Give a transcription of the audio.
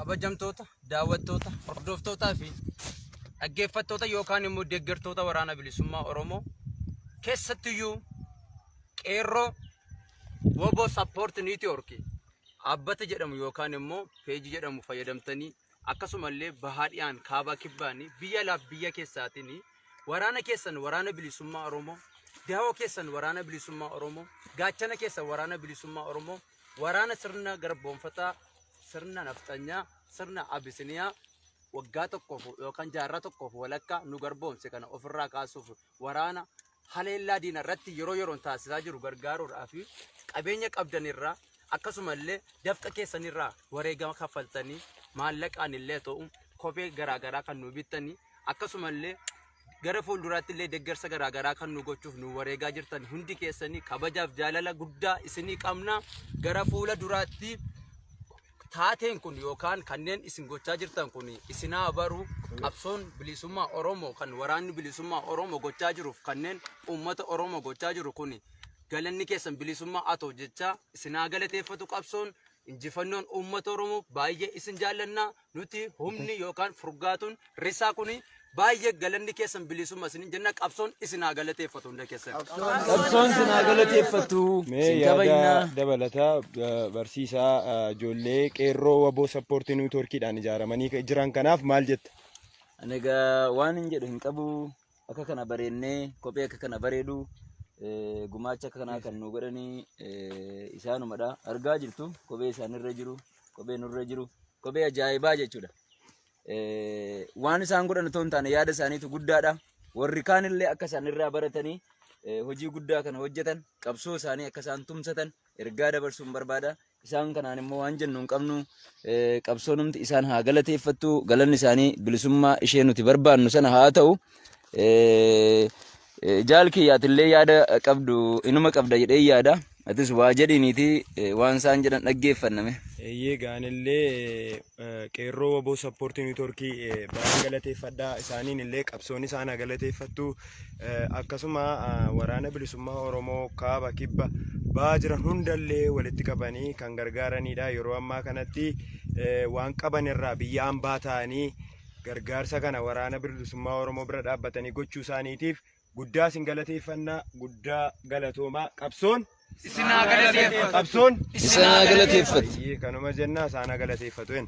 kabajamtoota daawwattoota hordoftootaa fi dhaggeeffattoota yookaan immoo deeggartoota waraana bilisummaa Oromoo keessattiyyuu qeerroo WBO Support Network dhaabbata jedhamu yookaan immoo peejii jedhamu fayyadamtanii akkasumallee bahaadhiyaan kaabaa kibbaanii biyya laaf biyya keessaatiin waraana keessan waraana bilisummaa Oromoo daawoo keessan waraana bilisummaa Oromoo gaachana keessan waraana bilisummaa Oromoo waraana sirna garboonfataa sirna naftanyaa sirna Abisiniyaa waggaa tokkoof yookaan jaarraa tokkoof walakkaa nu garboomse kana ofirraa kaasuuf waraana haleellaa diina irratti yeroo yeroon taasisaa jiru gargaaruudhaaf qabeenya qabdanirraa akkasumallee dafqa keessanirraa wareegama kaffaltanii maallaqaan illee ta'u kophee garaagaraa kan nu bittanii akkasumallee gara fuulduraatti illee deeggarsa garaagaraa kan nu gochuuf nu wareegaa jirtan hundi keessanii kabajaaf jaalala guddaa isinii qabna gara fuula duraatti taateen kun yookaan kanneen isin gochaa jirtan kun isinaa baru qabsoon bilisummaa Oromoo kan waraanni bilisummaa Oromoo gochaa jiruuf kanneen uummata Oromoo gochaa jiru kun galanni keessan bilisummaa atoo jecha isinaa galateeffatu qabsoon injifannoon uummata Oromoo baay'ee isin jaallanna nuti humni yookaan furgaatuun risaa kun baay'ee galanni keessan bilisummaa isin jenna qabsoon isinaa galateeffatu hunda keessan qabsoon isinaa galateeffatu yaada dabalataa barsiisaa ijoollee qeerroo WBO Support Networkidhaan ijaaramanii jiran kanaaf maal jetta? Ani egaa waan hin jedhu hin qabu akka kana bareennee kophee akka kana bareedu gumaacha akka kanaa kan nu godhanii isaanumadha argaa jirtu kophee isaanirra jiru kophee nurra jiru kophee ajaa'ibaa jechuudha. Waan isaan godhan otoo hin taane yaada isaaniitu guddaadha. Warri kaanillee akka isaanirraa baratanii hojii guddaa kana hojjetan qabsoo isaanii akka isaan tumsatan ergaa dabarsuun barbaada. Isaan kanaan immoo waan jennu hin qabnu qabsoon humti isaan haa galateeffattu galanni isaanii bilisummaa ishee nuti barbaannu sana haa ta'u. Jaalkiyyaattillee yaada qabdu inuma qabda jedhee yaada. Atis waa jedhiniiti waan isaan jedhan dhaggeeffanname. Eeyyee gaanillee qeerroo WBO Support Network baay'ee galateeffadhaa isaaniin illee qabsoon isaan galateeffattu akkasuma waraana bilisummaa Oromoo kaaba kibba baa jiran hundallee walitti qabanii kan gargaaranidha. Yeroo ammaa kanatti waan qaban irraa biyyaan baatanii gargaarsa kana waraana bilisummaa Oromoo bira dhaabbatanii gochuu isaaniitiif guddaa isin galateeffannaa guddaa galatoomaa qabsoon isinaa galateeffatu qabsoon Isinaa galateeffatu. kanuma jennaa isaan galateeffatu.